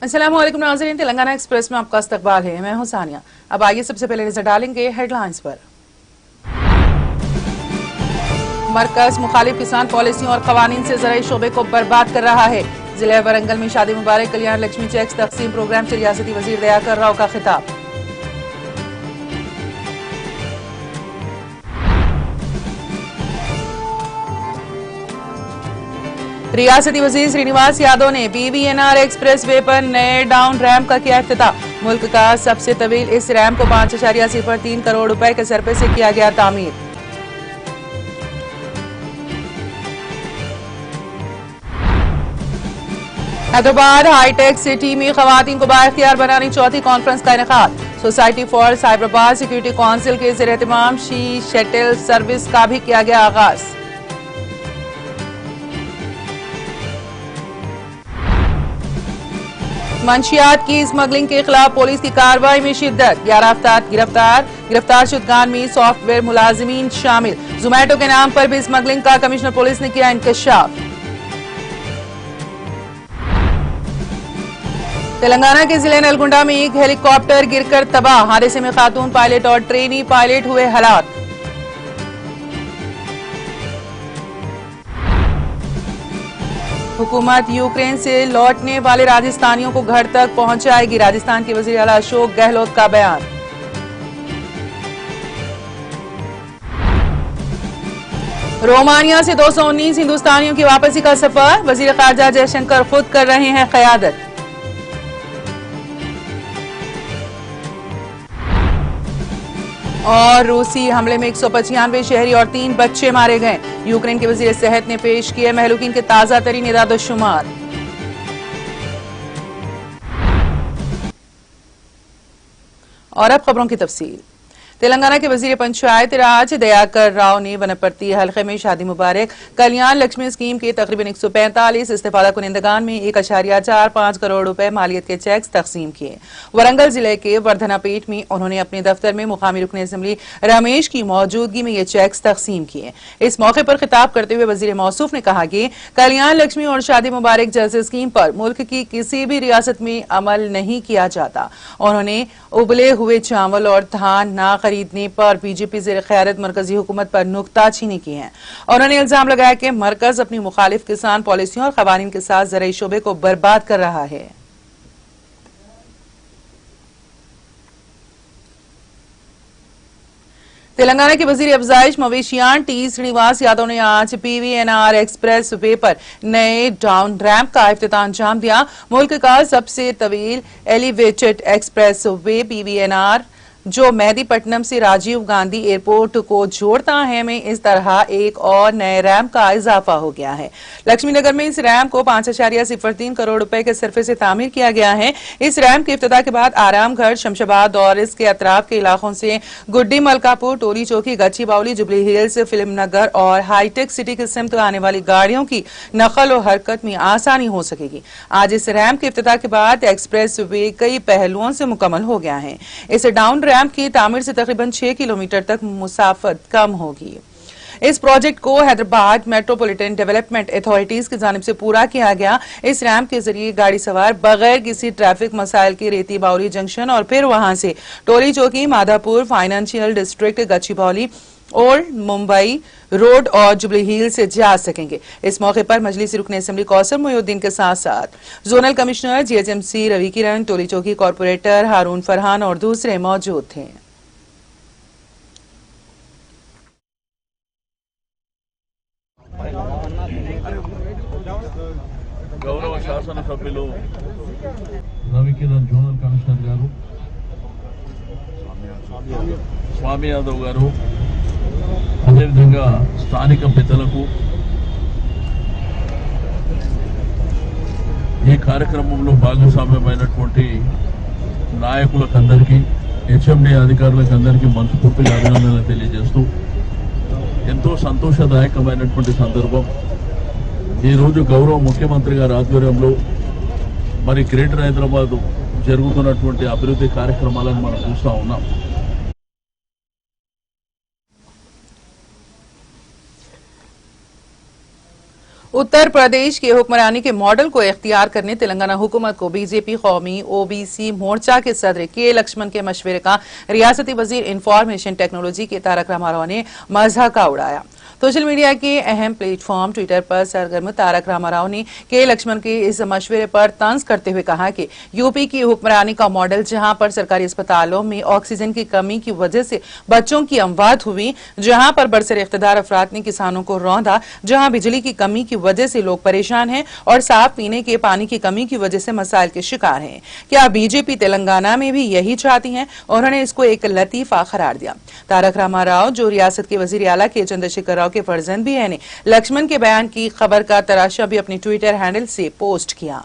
अस्सलाम वालेकुम नाज़रीन, तेलंगाना एक्सप्रेस में आपका इस्तकबाल है। मैं हूं सानिया। अब आइए सबसे पहले नजर डालेंगे हेडलाइंस पर। मरकज मुखालिफ किसान पॉलिसी और कवानीन से ज़राई शोबे को बर्बाद कर रहा है। जिले वरंगल में शादी मुबारक कल्याण लक्ष्मी चेक्स तकसीम प्रोग्राम से रियासती वजीर दयाकर राव का खिताब। रियासती वजीर श्रीनिवास यादव ने PVNR एक्सप्रेस वे पर नए डाउन रैम्प का किया इफ्तिताह। मुल्क का सबसे तवील इस रैम्प को 5.03 करोड़ रुपए के सरपे से किया गया तामीर। हैदराबाद हाईटेक सिटी में खवातीन को बाइख्तियार बनाने चौथी कॉन्फ्रेंस का इनेकाद। Society for Cyberabad security council के ज़ेर एहतमाम शी शटल सर्विस का भी किया गया आगाज। मंशियात की स्मगलिंग के खिलाफ पुलिस की कार्रवाई में शिद्दत। 11 अफराद गिरफ्तार शुदगान में सॉफ्टवेयर मुलाजिमीन शामिल। जोमैटो के नाम पर भी स्मगलिंग का कमिश्नर पुलिस ने किया इंकशाफ। तेलंगाना के जिले नलगुंडा में एक हेलीकॉप्टर गिरकर तबाह। हादसे में खातून पायलट और ट्रेनी पायलट हुए हलाक। हुकूमत यूक्रेन से लौटने वाले राजस्थानियों को घर तक पहुंचाएगी। राजस्थान के वजीर आला अशोक गहलोत का बयान। रोमानिया से 219 हिंदुस्तानियों की वापसी का सफर। वजीर खारजा जयशंकर खुद कर रहे हैं क़यादत। और रूसी हमले में 195 शहरी और 3 बच्चे मारे गए। यूक्रेन के वजीर सेहत ने पेश किए महलूकीन के ताजा तरीन इदाद-ओ-शुमार। और अब खबरों की तफसील। तेलंगाना के वजीर पंचायत राज दयाकर राव ने वनपर्ती हल्के में शादी मुबारक कल्याण लक्ष्मी स्कीम के तकरीबन 145 इस्तेफादा कुनिंदगान में 1.45 करोड़ रुपए मालियत के चेक्स तकसीम किए। वरंगल जिले के वर्धनापेट में उन्होंने अपने दफ्तर में मुकामी रुकन असेंबली रमेश की मौजूदगी में ये चेक्स तकसीम किए। इस मौके पर खिताब करते हुए वजीर मौसूफ ने कहा कि कल्याण लक्ष्मी और शादी मुबारक जैसे स्कीम पर मुल्क की किसी भी रियासत में अमल नहीं किया जाता। उन्होंने उबले हुए चावल और धान ना खरीदने पर बीजेपी ज़ेर क़यादत मरकजी हुकूमत पर नुक्ताचीनी की है। उन्होंने इल्जाम लगाया कि मरकज अपनी मुखालिफ किसान पॉलिसियों और क़वानीन के साथ ज़राई शोबे को बर्बाद कर रहा है। तेलंगाना के वजीर अफजाइश मवेशियान टी श्रीनिवास यादव ने आज PVNR एक्सप्रेस वे पर नए डाउन रैम्प का इफ्तिताह अंजाम दिया। मुल्क का सबसे तवील एलिवेटेड एक्सप्रेस वे PVNR जो मेहदीपट्टनम से राजीव गांधी एयरपोर्ट को जोड़ता है में इस तरह एक और नए रैम्प का इजाफा हो गया है। लक्ष्मीनगर में इस रैम्प को 5.03 करोड़ रुपए के सरफे से तामीर किया गया है। इस रैम्प के इफ्तिताह के बाद आरामगढ़, शमशाबाद और इसके अतराफ के इलाकों से गुड्डी, मलकापुर, टोली चौकी, गच्ची बाउली, जुबली हिल्स, फिल्म नगर और हाईटेक सिटी की सिमत आने वाली गाड़ियों की नकल और हरकत में आसानी हो सकेगी। आज इस रैम्प के इफ्तिताह के बाद एक्सप्रेस वे कई पहलुओं से मुकम्मल हो गया है। इस डाउन रैम्प की तामीर से तकरीबन 6 किलोमीटर तक मुसाफत कम होगी। इस प्रोजेक्ट को हैदराबाद मेट्रोपॉलिटन डेवलपमेंट अथॉरिटीज की जानिब से पूरा किया गया। इस रैम्प के जरिए गाड़ी सवार बगैर किसी ट्रैफिक मसाइल के रेती बाउली जंक्शन और फिर वहां से टोली चौकी, Madhapur, financial district, Gachibowli, old Mumbai road और जुबली हिल से जा सकेंगे। इस मौके पर मजलिस रुकन असेंबली कौसर मोहिउद्दीन के साथ साथ जोनल कमिश्नर GHMC रवि किरण, टोली चौकी कॉर्पोरेटर हारून फरहान और दूसरे मौजूद थे। गौरव शासन सभ्युలు रवि किरण, जोनल कमिश्नर गारू स्वामी यादव गारू, అదేవిధంగా స్థానిక పెద్దలకు ఈ కార్యక్రమంలో భాగస్వామ్యమైనటువంటి నాయకులకు అందరికీ, HMD అధికారులకు అందరికీ మనస్ఫూర్తిగా అభినందనలు తెలియజేస్తూ ఎంతో సంతోషదాయకమైనటువంటి సందర్భం. ఈరోజు గౌరవ ముఖ్యమంత్రి గారి ఆధ్వర్యంలో మరి గ్రేటర్ హైదరాబాద్ జరుగుతున్నటువంటి అభివృద్ధి కార్యక్రమాలను మనం చూస్తూ ఉన్నాం. उत्तर प्रदेश के हुक्मरानी के मॉडल को इख्तियार करने तेलंगाना हुकूमत को बीजेपी कौमी ओबीसी मोर्चा के सदर के लक्ष्मण के मशवरे का रियासती वजीर इंफॉर्मेशन टेक्नोलॉजी के तारक रामाराव ने मजाका उड़ाया। सोशल मीडिया के अहम प्लेटफॉर्म ट्विटर पर सरगर्म तारक रामाराव ने के लक्ष्मण के इस मशवरे पर तंज करते हुए कहा कि यूपी की हुक्मरानी का मॉडल, जहां पर सरकारी अस्पतालों में ऑक्सीजन की कमी की वजह से बच्चों की अमवात हुई, जहां पर बरसर इख्तिदार अफराद ने किसानों को रौंदा, जहां बिजली की कमी की वजह से लोग परेशान हैं और साफ पीने के पानी की कमी की वजह से मसाइल के शिकार हैं। क्या बीजेपी तेलंगाना में भी यही चाहती है? उन्होंने इसको एक लतीफा करार दिया। तारक रामाराव, जो रियासत के वजीर आला के चंद्रशेखर राव के फर्जंद भी है, ने लक्ष्मण के बयान की खबर का तराशा भी अपनी ट्विटर हैंडल से पोस्ट किया।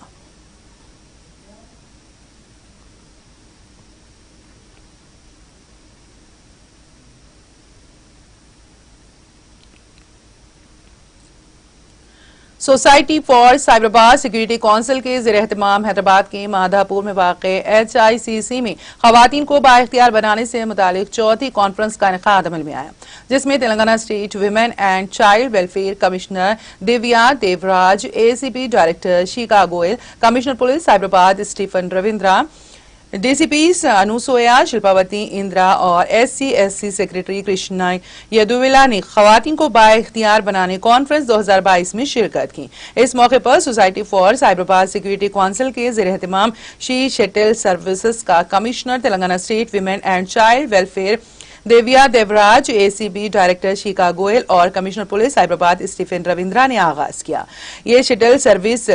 Society for Cyberabad security council के ज़ेर-ए-एहतमाम हैदराबाद के माधापुर में वाक़े HICC में खवातीन को बाइख्तियार बनाने से मुतालिक चौथी कॉन्फ्रेंस का इनेकाद अमल में आया, जिसमें Telangana state women and child welfare commissioner Divya Devraj, ACP director Shikha Goyal, commissioner police Cyberabad Stephen Ravindra, DCP Anusoya, Shilpavati Indira और SC/SC सेक्रेटरी कृष्णा यदुविला ने खवातीन को बाइख्तियार बनाने कॉन्फ्रेंस 2022 में शिरकत की। इस मौके पर society for Cyberabad security council के ज़ेर-ए-एहतमाम शी शटल सर्विसेज का commissioner Telangana state women and child welfare Divya Devraj, ACP director Shikha Goyal और commissioner police Cyberabad Stephen Ravindra ने आगाज किया। ये शटल सर्विस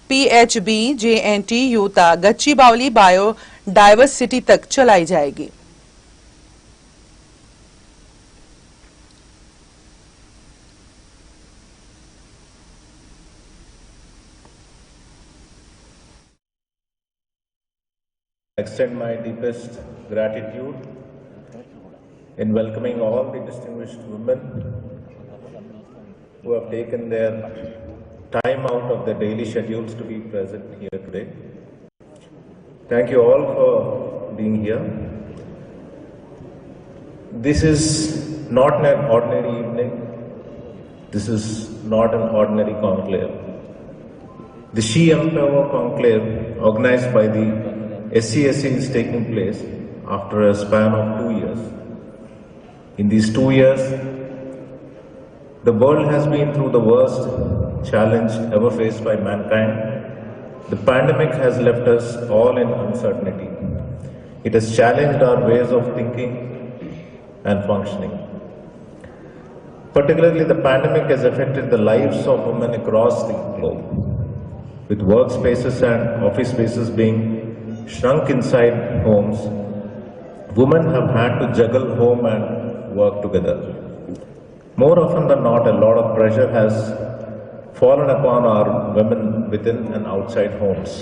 PHB JNTU ता गच्ची बावली बायो डाइवर्सिटी तक चलाई जाएगी। Extend my deepest gratitude in welcoming all the distinguished women who have taken their time out of their daily schedules to be present here today. Thank you all for being here. This is not an ordinary evening. This is not an ordinary conclave. The She Empower Conclave, organized by the SCSC, is taking place after a span of 2 years. In these 2 years, the world has been through the worst challenge ever faced by mankind. The pandemic has left us all in uncertainty. It has challenged our ways of thinking and functioning. Particularly, the pandemic has affected the lives of women across the globe. With workspaces and office spaces being shrunk inside homes, women have had to juggle home and work together. More often than not, a lot of pressure has fallen upon our women within and outside homes.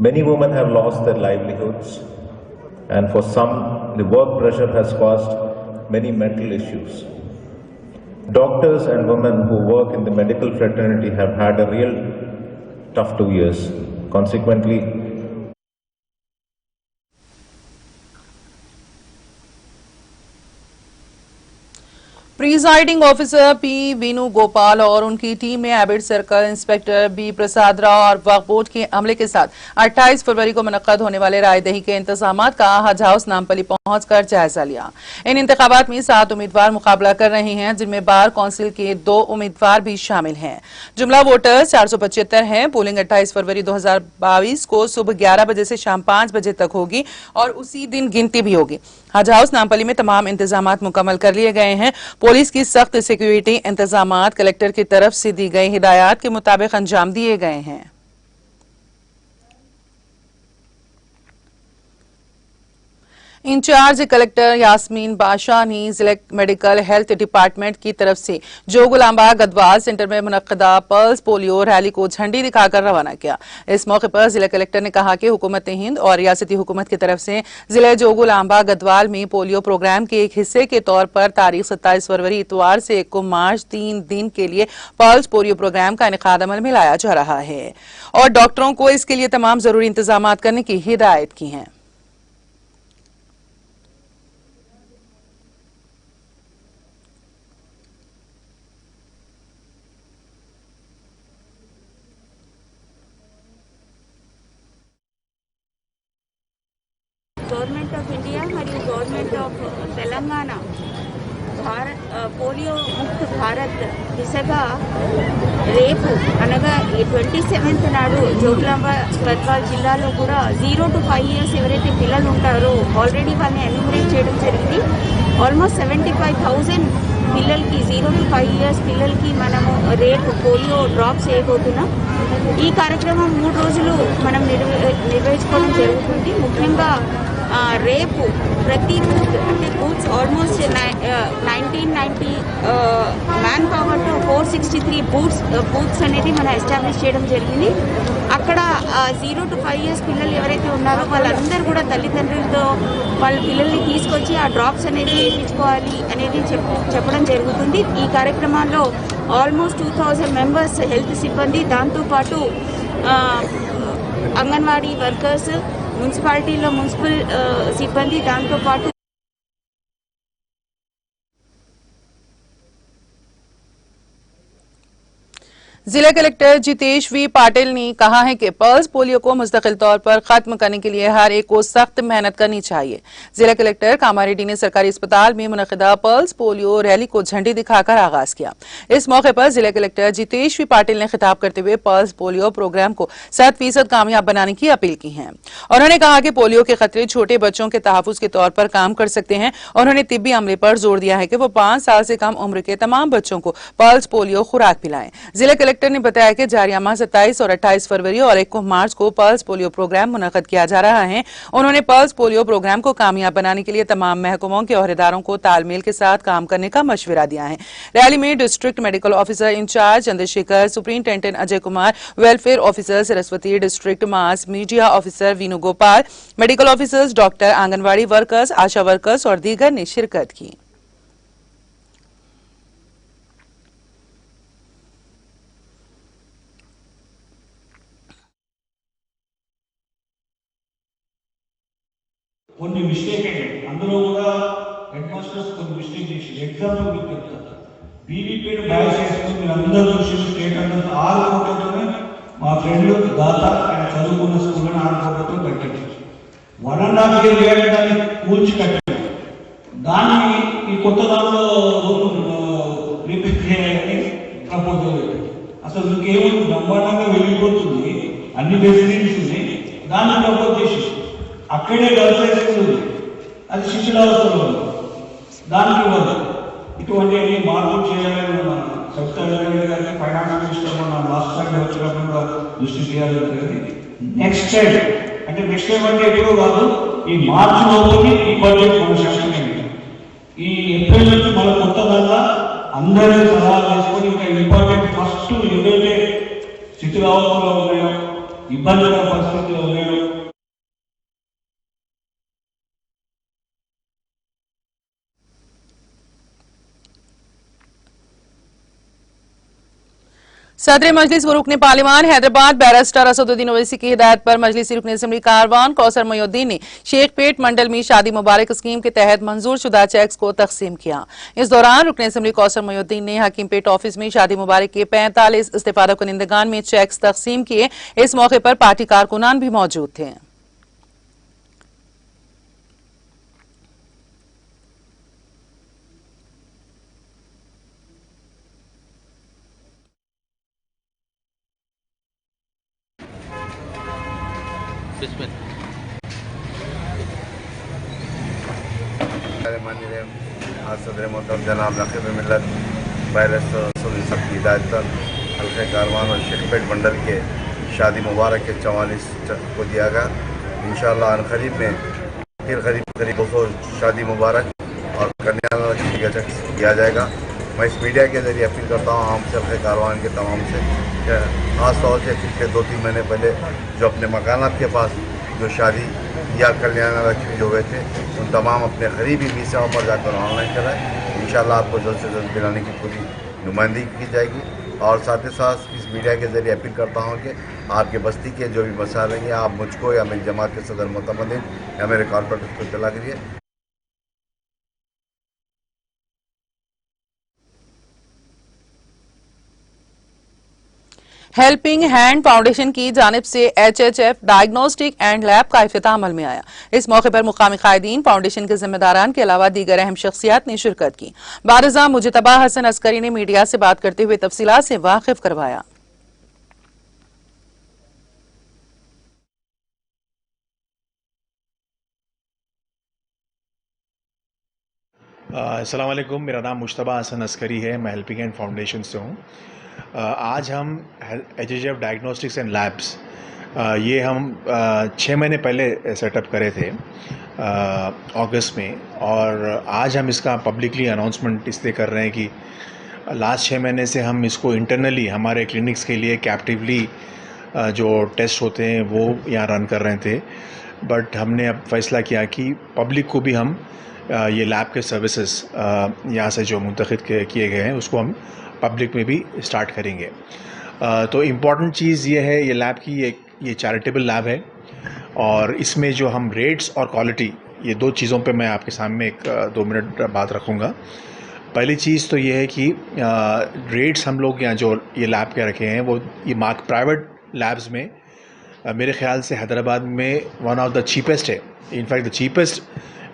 Many women have lost their livelihoods, and for some, the work pressure has caused many mental issues. Doctors and women who work in the medical fraternity have had a real tough 2 years. Consequently, presiding officer P Venu Gopal और उनकी team ने Abids circle inspector B Prasad Rao और Waqf board के अमले के साथ 28 फरवरी को मुनक्कद होने वाले रायदही के इंतजामात का हज हाउस नामपली पहुंचकर जायजा लिया। इन इंतखाबात में 7 उम्मीदवार मुकाबला कर रहे हैं, जिनमें बार काउंसिल के 2 उम्मीदवार भी शामिल हैं। जुमला वोटर्स 475 हैं। पोलिंग 28 फरवरी 2022 को सुबह 11 बजे से शाम 5 बजे तक होगी और उसी दिन गिनती भी होगी। हज हाउस नामपली में तमाम इंतजामात मुकम्मल कर लिए गए हैं। पुलिस की सख्त सिक्योरिटी इंतजामात कलेक्टर की तरफ से दी गई हिदायत के मुताबिक अंजाम दिए गए हैं। इंचार्ज कलेक्टर यास्मीन बादशाह ने जिला मेडिकल हेल्थ डिपार्टमेंट की तरफ से जोगुलांबा गदवाल सेंटर में मुनक्कदा पल्स पोलियो रैली को झंडी दिखाकर रवाना किया। इस मौके पर जिला कलेक्टर ने कहा कि हुकूमत हिंद और रियासती हुकूमत की तरफ से जिला जोगुलांबा गदवाल में पोलियो प्रोग्राम के एक हिस्से के तौर पर तारीख 27 फरवरी इतवार से 1 मार्च 3 दिन के लिए पल्स पोलियो प्रोग्राम का इनेकाद अमल में लाया जा रहा है और डॉक्टरों को इसके लिए तमाम जरूरी इंतजाम करने की हिदायत की है। గవర్నమెంట్ ఆఫ్ ఇండియా మరియు government of Telangana Bharat polio ముక్త్ భారత్ దిశగా రేపు అనగా 27th నాడు జోగులాంబ గద్వాల్ జిల్లాలో కూడా 0 to 5 years ఎవరైతే పిల్లలు ఉంటారో ఆల్రెడీ వాళ్ళని ఎన్యూమరేట్ చేయడం జరిగింది. ఆల్మోస్ట్ 75,000 పిల్లలకి 0 to 5 years పిల్లలకి మనము రేపు పోలియో డ్రాప్స్ చేయబోతున్నాం. ఈ కార్యక్రమం 3 రోజులు మనం నిర్వహించుకోవడం జరుగుతుంది. ముఖ్యంగా రేపు ప్రతి బూత్ అంటే booths almost 1990 man power to 463 booths అనేది మనం ఎస్టాబ్లిష్ చేయడం జరిగింది. అక్కడ 0 to 5 years పిల్లలు ఎవరైతే ఉన్నారో వాళ్ళందరూ కూడా తల్లిదండ్రులతో వాళ్ళ పిల్లల్ని తీసుకొచ్చి ఆ డ్రాప్స్ అనేది వేయించుకోవాలి అనేది చెప్పడం జరుగుతుంది. ఈ కార్యక్రమాల్లో ఆల్మోస్ట్ 2000 మెంబర్స్ హెల్త్ సిబ్బంది, దాంతోపాటు అంగన్వాడీ వర్కర్స్, మున్సిపాలిటీలో మున్సిపల్ సిబ్బంది, దాంతోపాటు जिला कलेक्टर जितेश वी पाटिल ने कहा है कि पल्स पोलियो को मुस्तकिल तौर पर खत्म करने के लिए हर एक को सख्त मेहनत करनी चाहिए। जिला कलेक्टर कामारेड्डी ने सरकारी अस्पताल में मुनक्किदा पल्स पोलियो रैली को झंडी दिखाकर आगाज किया। इस मौके पर जिला कलेक्टर जितेश वी पाटिल ने खिताब करते हुए पल्स पोलियो प्रोग्राम को 100% कामयाब बनाने की अपील की है। उन्होंने कहा कि पोलियो के खतरे छोटे बच्चों के तहफ्फुज के तौर पर काम कर सकते हैं। उन्होंने तिब्बी अमले पर जोर दिया है कि वो 5 साल से कम उम्र के तमाम बच्चों को पल्स पोलियो खुराक पिलाएं। जिला कलेक्टर ने बताया कि जारिया माह 27 और 28 फरवरी और 1 मार्च को पल्स पोलियो प्रोग्राम मुनक्किद किया जा रहा है। उन्होंने पल्स पोलियो प्रोग्राम को कामयाब बनाने के लिए तमाम महकमों के ओहदेदारों को तालमेल के साथ काम करने का मशवरा दिया है। रैली में district medical officer incharge Chandrashekhar, superintendent Ajay Kumar, welfare officer Saraswati, district mass media officer Vinu Gopal, medical officers, doctor, anganwadi workers, ASHA workers और दीगर ने शिरकत की। కొన్ని మిస్టేక్ అయ్యాయి. అందులో కూడా హెడ్ మాస్టర్స్ కొన్ని మిస్టేక్ చేసి ఎగ్జాంపుల్ మీకు చెప్తాను. బీబీపీడ్ బ్యాచ్ చేసుకుని మీరు అందరూ చూసి స్టేట్ అందరూ 6 కోట్లతోనే మా ఫ్రెండ్ దాత ఆయన చదువుకున్న స్కూల్ని 6 కోట్లతో కట్టించారు. 1.5 years దాన్ని కూల్చి కట్టారు. దాన్ని ఈ కొత్త దానిలో రిపీట్ చేయాలని ప్రపోజల్ పెట్టారు. అసలు ఇంకేముంది, బ్రహ్మాండంగా వెళ్ళిపోతుంది, అన్ని ఫెసిలిటీస్ ఉన్నాయి, దాన్ని ప్రపోజ్ చేసి అక్కడే గర్ల్స్ అది శిశురావస్థలో దానికి ఇవ్వదు. ఇటువంటి మార్పులు చేయాలని మన సెక్రటరీ గారికి ఫైనాన్స్ మినిస్టర్ మన లాస్ట్ టైం వచ్చినప్పుడు దృష్టి చేయాలని. నెక్స్ట్ టైం అంటే నెక్స్ట్ టైం అంటే ఎప్పుడు కాదు, ఈ మార్చి లోపలికి ఈ బడ్జెట్ మన సెషన్ ఈ ఏప్రిల్ నుంచి మన కొత్త దాకా అందరూ సలహాలు చేసుకొని ఇంకా ఇంపార్టెంట్ ఫస్ట్ ఏదైతే శిశురావస్థలో ఉన్నాయో, ఇబ్బందికర పరిస్థితుల్లో ఉన్నాయో सदर मजलिस व रुकन पार्लिमान हैदराबाद बैरिस्टर असदुद्दीन ओवैसी की हिदायत पर मजलिसी रुकन असम्बली कारवान कौसर मोइनुद्दीन ने शेखपेट मंडल में शादी मुबारक स्कीम के तहत मंजूर शुदा चेक्स को तकसीम किया। इस दौरान रुकन असम्बली कौसर मोइनुद्दीन ने हकीमपेट ऑफिस में शादी मुबारक के 45 इस्तेफादा कुनिंदगान में चेक्स तकसीम किए। इस मौके पर पार्टी कारकुनान भी मौजूद थे। आज सदर मोहतरम जनाब नकीब मिल्लत बैरिस्टर की हिदायत पर हल्के कारवान और शेखपेट मंडल के शादी मुबारक के 44 को दिया गया। इंशाअल्लाह अनकरीब में फिर करीब करीब 200 शादी मुबारक और कन्या लक्ष्मी का चेक किया जाएगा। मैं इस मीडिया के जरिए अपील करता हूँ आम चरखे कारवान के तमाम से, ख़ास तौर से पिछले 2-3 महीने पहले जो अपने मकानात के पास जो शादी या कल्याण लक्ष्मी जो हुए थे, उन तमाम अपने करीबी वीसाओं पर जाकर ऑनलाइन कराएं। इंशाल्लाह आपको जल्द से जल्द दिलाने की पूरी नुमाइंदगी की जाएगी। और साथ ही साथ इस मीडिया के जरिए अपील करता हूँ कि आपके बस्ती के जो भी मसाइल रहेंगे आप मुझको या मेरी जमात के सदर मुतमद्दिन या मेरे कॉर्पोरेटर को इत्तला करिए। हेल्पिंग हैंड फाउंडेशन की जानिब से HHF डायग्नोस्टिक एंड लैब का इफ्तिताह अमल में आया। इस मौके पर मुकामी कायदीन, फाउंडेशन के जिम्मेदारान के अलावा दीगर अहम शख्सियात ने शिरकत की। बारिज़ा मुजतबा हसन अस्करी ने मीडिया से बात करते हुए तफसीलात से वाकिफ करवाया। अस्सलाम वालेकुम, मेरा नाम मुश्तबा हसन अस्करी है, मैं हेल्पिंग हैंड फाउंडेशन से हूँ। आज हम HHF डायग्नोस्टिक्स एंड लैब्स ये हम 6 महीने पहले सेटअप करे थे अगस्त में, और आज हम इसका पब्लिकली अनाउंसमेंट इसलिए कर रहे हैं कि लास्ट 6 महीने से हम इसको इंटरनली हमारे क्लिनिक्स के लिए कैप्टिवली जो टेस्ट होते हैं वो यहाँ रन कर रहे थे, बट हमने अब फैसला किया कि पब्लिक को भी हम ये लैब के सर्विसेज यहाँ से जो मुंतखब किए गए हैं उसको हम पब्लिक में भी स्टार्ट करेंगे। तो इम्पॉर्टेंट चीज़ ये है, ये लैब की ये चैरिटेबल लैब है, और इसमें जो हम रेट्स और क्वालिटी, ये 2 चीज़ों पे मैं आपके सामने 2 मिनट बात रखूँगा। पहली चीज़ तो ये है कि रेट्स हम लोग यहाँ जो ये लैब के रखे हैं वो ये मार्क प्राइवेट लैब्स में मेरे ख्याल से हैदराबाद में वन ऑफ द चीपेस्ट है, in fact the cheapest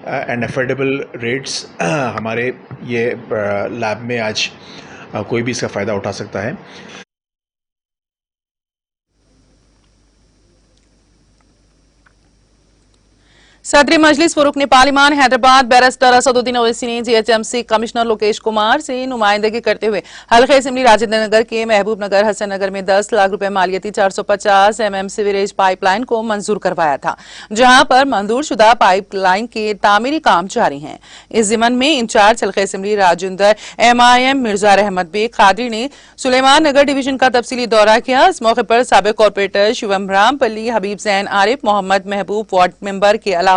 and affordable rates हमारे ये लैब में आज कोई भी इसका फ़ायदा उठा सकता है। सदर मजलिस फरूक पार्लिमान हैदराबाद बैरिस्टर असदुद्दीन ओवैसी ने GHMC कमिश्नर लोकेश कुमार से नुमाइंदगी करते हुए हल्के असेंबली राजेंद्र नगर के महबूब नगर हसन नगर में 10 लाख रुपए मालियती 450 mm सीवरेज पाइपलाइन को मंजूर करवाया था, जहां पर मंजूर शुदा पाइपलाइन के तामीरी काम जारी हैं। इस जिमन में इंचार्ज हल्के असेंबली राजेंद्र MIM मिर्जा रहमत बेग कादरी ने सुलेमान नगर डिवीजन का तफसीली दौरा किया। इस मौके पर साबिक कॉर्पोरेटर शिवम रामपल्ली, हबीब जैन आरिफ, मोहम्मद महबूब वार्ड मेंबर के अलावा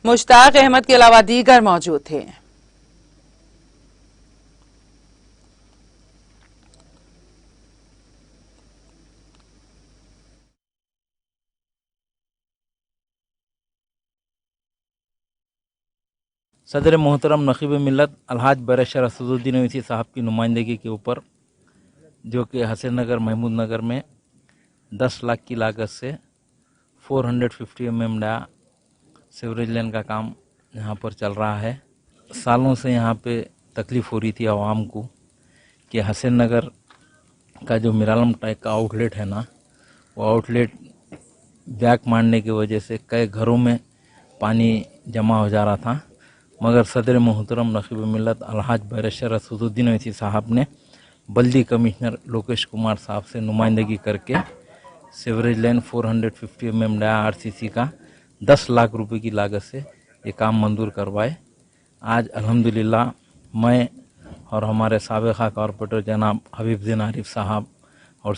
मुश्ताक अहमद के अलावा दीगर मौजूद थे। सदर मोहतरम नकीब मिल्लत अलहाज बैरिस्टर असदुद्दीन ओवैसी साहब की नुमाइंदगी के ऊपर, जो कि हसन नगर महमूद नगर में 10 लाख की लागत से 450 mm सीवरेज लाइन का काम यहाँ पर चल रहा है। सालों से यहाँ पे तकलीफ़ हो रही थी आवाम को कि हसन नगर का जो मिरालम टाइप का आउटलेट है ना, वो आउटलेट बैक मारने की वजह से कई घरों में पानी जमा हो जा रहा था, मगर सदर मोहतरम नकीब मिल्लत अलहाज बैरिस्टर असदुद्दीन ओवैसी साहब ने बल्दी कमिश्नर लोकेश कुमार साहब से नुमाइंदगी करके सीवरेज लाइन 450 mm RCC का 10 लाख रुपए की लागत से ये काम मंजूर करवाए। आज अल्हम्दुलिल्लाह मैं और हमारे साबिक़ा कॉर्पोरेटर जनाब हबीब जैन आरिफ साहब और